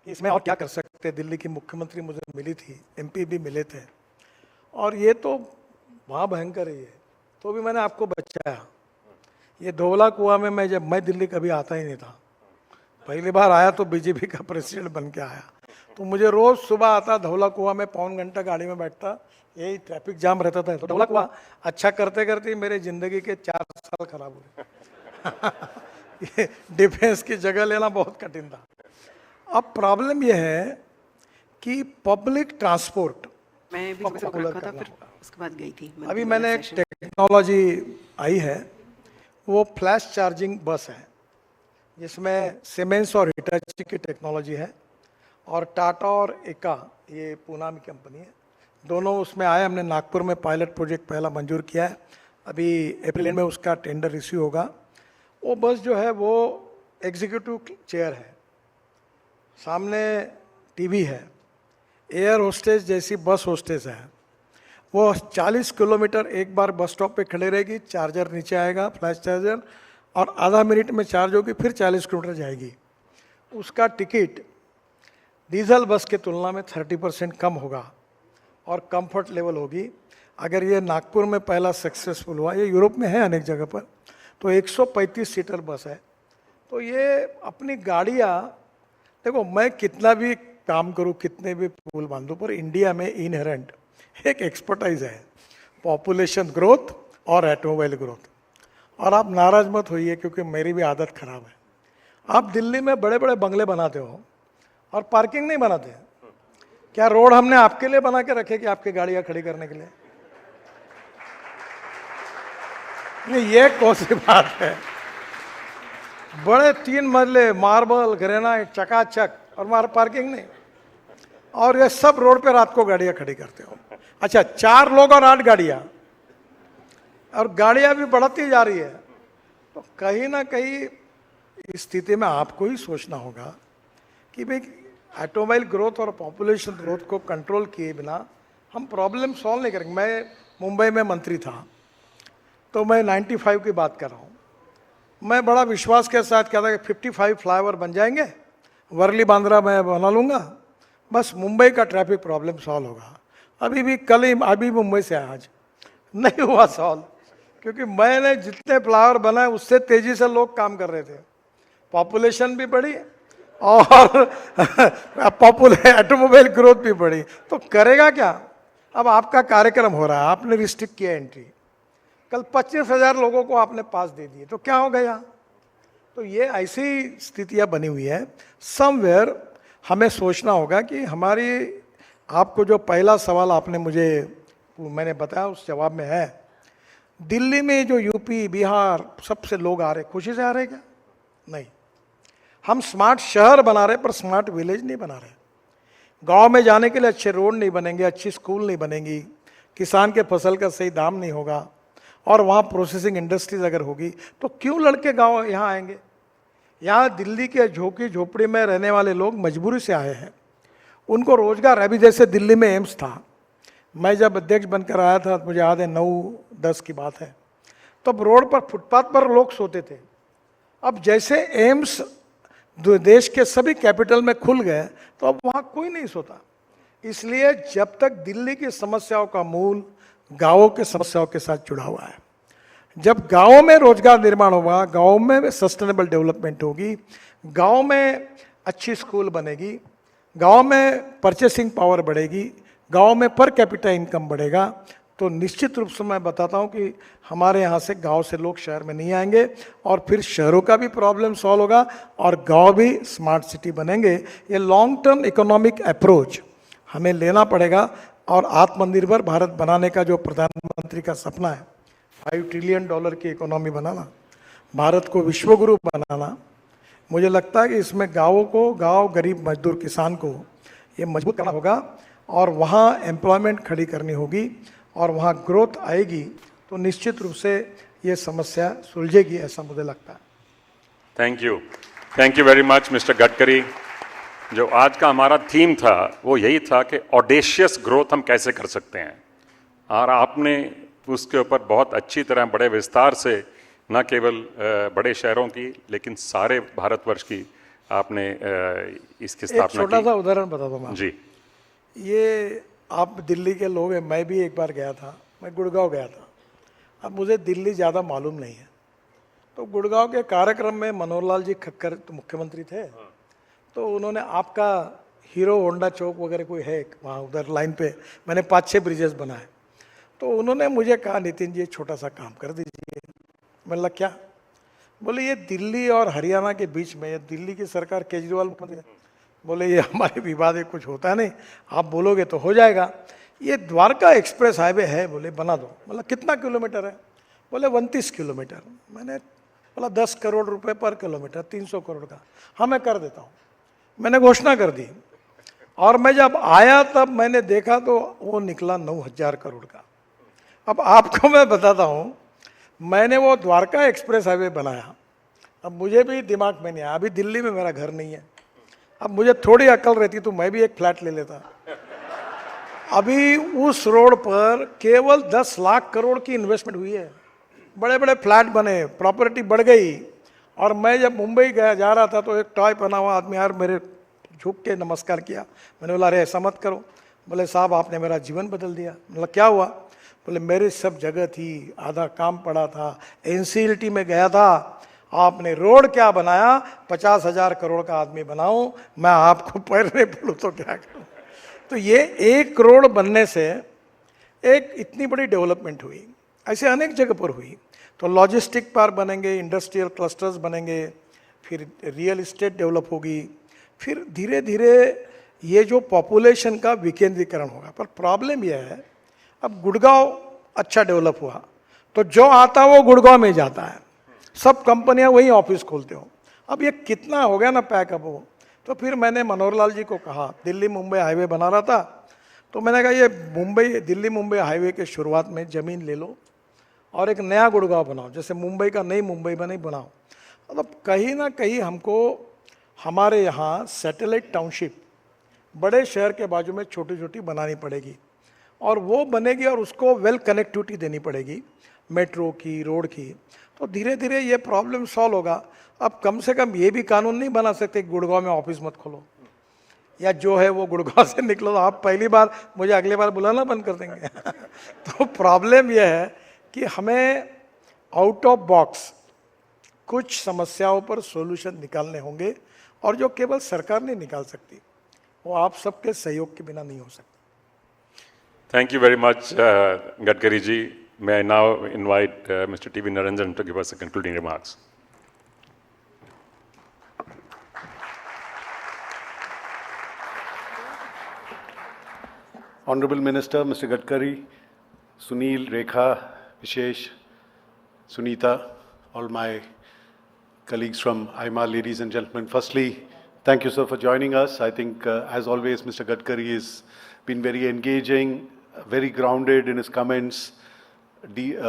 इसमें और क्या कर सकते हैं। दिल्ली की मुख्यमंत्री मुझे मिली थी, एमपी भी मिले थे, और ये तो वहाँ भयंकर ही है, तो भी मैंने आपको बचाया। ये धौला कुआं में मैं दिल्ली कभी आता ही नहीं था, पहली बार आया तो बीजेपी का प्रेसिडेंट बन के आया। तो मुझे रोज सुबह आता, धौला कुआं में 1.25 घंटा गाड़ी में बैठता, यही ट्रैफिक जाम रहता था। तो धौला कुआं अच्छा करते करते मेरे जिंदगी के 4 साल खराब हुए। ये डिफेंस की जगह लेना बहुत कठिन था। अब प्रॉब्लम यह है कि पब्लिक ट्रांसपोर्ट मैं भी रखा था, फिर उसके बाद गई थी। अभी मैंने एक टेक्नोलॉजी आई है, वो फ्लैश चार्जिंग बस है, जिसमें सीमेंस और हिटाची की टेक्नोलॉजी है, और टाटा और एका, ये पूना की कंपनी है, दोनों उसमें आए। हमने नागपुर में पायलट प्रोजेक्ट पहला मंजूर किया है, अभी अप्रैल में उसका टेंडर इश्यू होगा। वो बस जो है वो एग्जीक्यूटिव चेयर है, सामने टीवी है, एयर होस्टेस जैसी बस होस्टेस है। वो 40 किलोमीटर एक बार बस स्टॉप पे खड़े रहेगी, चार्जर नीचे आएगा, फ्लैश चार्जर, और आधा मिनट में चार्ज होगी, फिर 40 किलोमीटर जाएगी। उसका टिकट डीजल बस के तुलना में 30% कम होगा और कंफर्ट लेवल होगी। अगर ये नागपुर में पहला सक्सेसफुल हुआ, ये यूरोप में है अनेक जगह पर, तो 135 सीटर बस है। तो ये अपनी गाड़ियाँ, देखो मैं कितना भी काम करूँ, कितने भी पुल बांधूँ, पर इंडिया में इनहेरेंट एक एक्सपर्टाइज है, पॉपुलेशन ग्रोथ और ऑटोमोबाइल ग्रोथ। और आप नाराज मत होइए, क्योंकि मेरी भी आदत खराब है। आप दिल्ली में बड़े बड़े बंगले बनाते हो और पार्किंग नहीं बनाते। क्या रोड हमने आपके लिए बना के रखे कि आपकी गाड़ियां खड़ी करने के लिए? नहीं, ये कौन सी बात है? बड़े 3 मंजिले मार्बल ग्रेनाइट चकाचक और पार्किंग नहीं, और ये सब रोड पे रात को गाड़ियां खड़ी करते हो। अच्छा, 4 लोग और 8 गाड़ियां, और गाड़ियां भी बढ़ती जा रही है। तो कहीं ना कहीं इस स्थिति में आपको ही सोचना होगा कि भाई ऑटोमोबाइल ग्रोथ और पॉपुलेशन ग्रोथ को कंट्रोल किए बिना हम प्रॉब्लम सॉल्व नहीं करेंगे। मैं मुंबई में मंत्री था, तो मैं 95 की बात कर रहा हूँ। मैं बड़ा विश्वास के साथ कहता कि 55 फ्लाईओवर बन जाएंगे, वर्ली बांद्रा मैं बना लूँगा, बस मुंबई का ट्रैफिक प्रॉब्लम सॉल्व होगा। अभी मुंबई से आज नहीं हुआ सॉल्व, क्योंकि मैंने जितने फ्लाईओवर बनाए उससे तेज़ी से लोग काम कर रहे थे, पॉपुलेशन भी बढ़ी और ऑटोमोबाइल ग्रोथ भी बढ़ी। तो करेगा क्या? अब आपका कार्यक्रम हो रहा है, आपने रिस्ट्रिक्ट किया एंट्री, कल 25,000 लोगों को आपने पास दे दिए, तो क्या हो गया? तो ये ऐसी स्थितियां बनी हुई है। समवेयर हमें सोचना होगा कि हमारी, आपको जो पहला सवाल आपने मैंने बताया उस जवाब में है, दिल्ली में जो यूपी बिहार सबसे लोग आ रहे, खुशी से आ रहे क्या? नहीं। हम स्मार्ट शहर बना रहे पर स्मार्ट विलेज नहीं बना रहे। गांव में जाने के लिए अच्छे रोड नहीं बनेंगे, अच्छी स्कूल नहीं बनेंगी, किसान के फसल का सही दाम नहीं होगा, और वहाँ प्रोसेसिंग इंडस्ट्रीज अगर होगी तो क्यों लड़के गांव यहाँ आएंगे? यहाँ दिल्ली के झोंकी झोपड़ी में रहने वाले लोग मजबूरी से आए हैं, उनको रोजगार। अभी जैसे दिल्ली में एम्स था, मैं जब अध्यक्ष बनकर आया था, मुझे याद है 9-10 की बात है, तब रोड पर फुटपाथ पर लोग सोते थे। अब जैसे एम्स देश के सभी कैपिटल में खुल गए तो अब वहाँ कोई नहीं सोता। इसलिए जब तक दिल्ली की समस्याओं का मूल गांवों के समस्याओं के साथ जुड़ा हुआ है, जब गांवों में रोजगार निर्माण होगा, गांवों में सस्टेनेबल डेवलपमेंट होगी, गांव में अच्छी स्कूल बनेगी, गांव में परचेसिंग पावर बढ़ेगी, गांव में पर कैपिटा इनकम बढ़ेगा, तो निश्चित रूप से मैं बताता हूं कि हमारे यहाँ से गांव से लोग शहर में नहीं आएंगे, और फिर शहरों का भी प्रॉब्लम सॉल्व होगा और गांव भी स्मार्ट सिटी बनेंगे। ये लॉन्ग टर्म इकोनॉमिक अप्रोच हमें लेना पड़ेगा, और आत्मनिर्भर भारत बनाने का जो प्रधानमंत्री का सपना है, $5 ट्रिलियन की इकोनॉमी बनाना, भारत को विश्वगुरु बनाना, मुझे लगता है कि इसमें गांव गरीब मजदूर किसान को ये मजबूत करना होगा, और वहाँ एम्प्लॉयमेंट खड़ी करनी होगी, और वहाँ ग्रोथ आएगी, तो निश्चित रूप से ये समस्या सुलझेगी, ऐसा मुझे लगता है। Thank you very much mister Gadkari. जो आज का हमारा थीम था वो यही था कि ऑडेशियस ग्रोथ हम कैसे कर सकते हैं, और आपने उसके ऊपर बहुत अच्छी तरह बड़े विस्तार से न केवल बड़े शहरों की लेकिन सारे भारतवर्ष की आपने इसकी स्थापना की। छोटा सा उदाहरण बता दूँ मैं जी। ये आप दिल्ली के लोग हैं, मैं भी एक बार गया था, मैं गुड़गांव गया था। अब मुझे दिल्ली ज़्यादा मालूम नहीं है, तो गुड़गांव के कार्यक्रम में मनोहर लाल जी खक्कर तो मुख्यमंत्री थे, तो उन्होंने आपका हीरो होंडा चौक वगैरह कोई है वहाँ उधर लाइन पे, मैंने 5-6 ब्रिजेस बनाए, तो उन्होंने मुझे कहा नितिन जी छोटा सा काम कर दीजिए। मैंने कहा क्या? बोले ये दिल्ली और हरियाणा के बीच में, दिल्ली की सरकार केजरीवाल मुख्यमंत्री, बोले ये हमारे विवाद में कुछ होता नहीं, आप बोलोगे तो हो जाएगा, ये द्वारका एक्सप्रेस हाईवे है, बोले बना दो। बोला कितना किलोमीटर है? बोले 29 किलोमीटर। मैंने बोला 10 करोड़ रुपए पर किलोमीटर, 300 करोड़ का। हाँ मैं कर देता हूँ। मैंने घोषणा कर दी, और मैं जब आया तब मैंने देखा तो वो निकला 9,000 करोड़ का। अब आपको मैं बताता हूँ, मैंने वो द्वारका एक्सप्रेस हाईवे बनाया, अब मुझे भी दिमाग में नहीं आया, अभी दिल्ली में मेरा घर नहीं है, अब मुझे थोड़ी अकल रहती तो मैं भी एक फ्लैट ले लेता। अभी उस रोड पर केवल 10 लाख करोड़ की इन्वेस्टमेंट हुई है, बड़े बड़े फ्लैट बने, प्रॉपर्टी बढ़ गई। और मैं जब मुंबई जा रहा था तो एक टॉय पहना हुआ आदमी यार मेरे झुक के नमस्कार किया। मैंने बोला अरे ऐसा मत करो। बोले साहब आपने मेरा जीवन बदल दिया। मतलब क्या हुआ? बोले मेरी सब जगह थी, आधा काम पड़ा था, एनसीएलटी में गया था, आपने रोड क्या बनाया, 50,000 करोड़ का आदमी बनाऊं, मैं आपको पैर नहीं पड़ूं तो क्या करूं। तो ये एक रोड बनने से एक इतनी बड़ी डेवलपमेंट हुई, ऐसे अनेक जगह पर हुई। तो लॉजिस्टिक पार्क बनेंगे, इंडस्ट्रियल क्लस्टर्स बनेंगे, फिर रियल इस्टेट डेवलप होगी, फिर धीरे धीरे ये जो पॉपुलेशन का विकेंद्रीकरण होगा। पर प्रॉब्लम यह है, अब गुड़गांव अच्छा डेवलप हुआ तो जो आता वो गुड़गांव में जाता है, सब कंपनियां वहीं ऑफिस खोलते हो। अब ये कितना हो गया ना पैकअप हो। तो फिर मैंने मनोहर लाल जी को कहा, दिल्ली मुंबई हाईवे बना रहा था, तो मैंने कहा ये दिल्ली मुंबई हाईवे के शुरुआत में ज़मीन ले लो और एक नया गुड़गांव बनाओ, जैसे मुंबई का नई मुंबई बनी बनाओ। मतलब कहीं ना कहीं हमको हमारे यहाँ सैटेलाइट टाउनशिप बड़े शहर के बाजू में छोटी छोटी बनानी पड़ेगी, और वो बनेगी और उसको वेल कनेक्टिविटी देनी पड़ेगी, मेट्रो की, रोड की। तो धीरे धीरे ये प्रॉब्लम सॉल्व होगा। अब कम से कम ये भी कानून नहीं बना सकते कि गुड़गांव में ऑफिस मत खोलो, या जो है वो गुड़गांव से निकलो तो आप पहली बार मुझे अगली बार बुलाना बंद कर देंगे। तो प्रॉब्लम यह है कि हमें आउट ऑफ बॉक्स कुछ समस्याओं पर सॉल्यूशन निकालने होंगे, और जो केवल सरकार नहीं निकाल सकती, वो आप सबके सहयोग के बिना नहीं हो सकता। Thank you very much, Gadkari ji. May I now invite Mr. T.V. Narendran to give us the concluding remarks. Honorable Minister, Mr. Gadkari, Sunil, Rekha, Vishesh, Sunita, all my colleagues from IMA, ladies and gentlemen. Firstly, thank you, sir, for joining us. I think, as always, Mr. Gadkari has been very engaging, very grounded in his comments,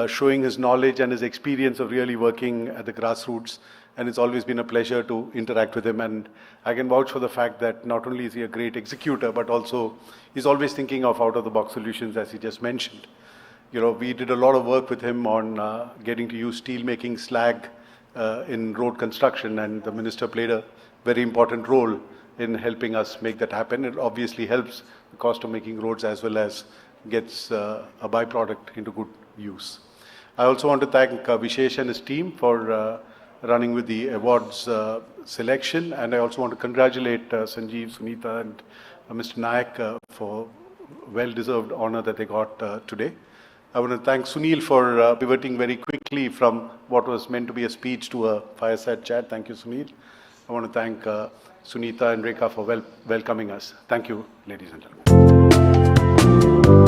showing his knowledge and his experience of really working at the grassroots. And it's always been a pleasure to interact with him. And I can vouch for the fact that not only is he a great executor, but also he's always thinking of out-of-the-box solutions, as he just mentioned. You know, we did a lot of work with him on getting to use steel-making slag in road construction, and the minister played a very important role in helping us make that happen. It obviously helps the cost of making roads as well as gets a byproduct into good use. I also want to thank Vishesh and his team for running with the awards selection, and I also want to congratulate Sanjeev, Sunita and Mr. Nayak for well-deserved honor that they got today. I want to thank Sunil for pivoting very quickly from what was meant to be a speech to a fireside chat. Thank you, Sunil. I want to thank Sunita and Rekha for welcoming us. Thank you, ladies and gentlemen.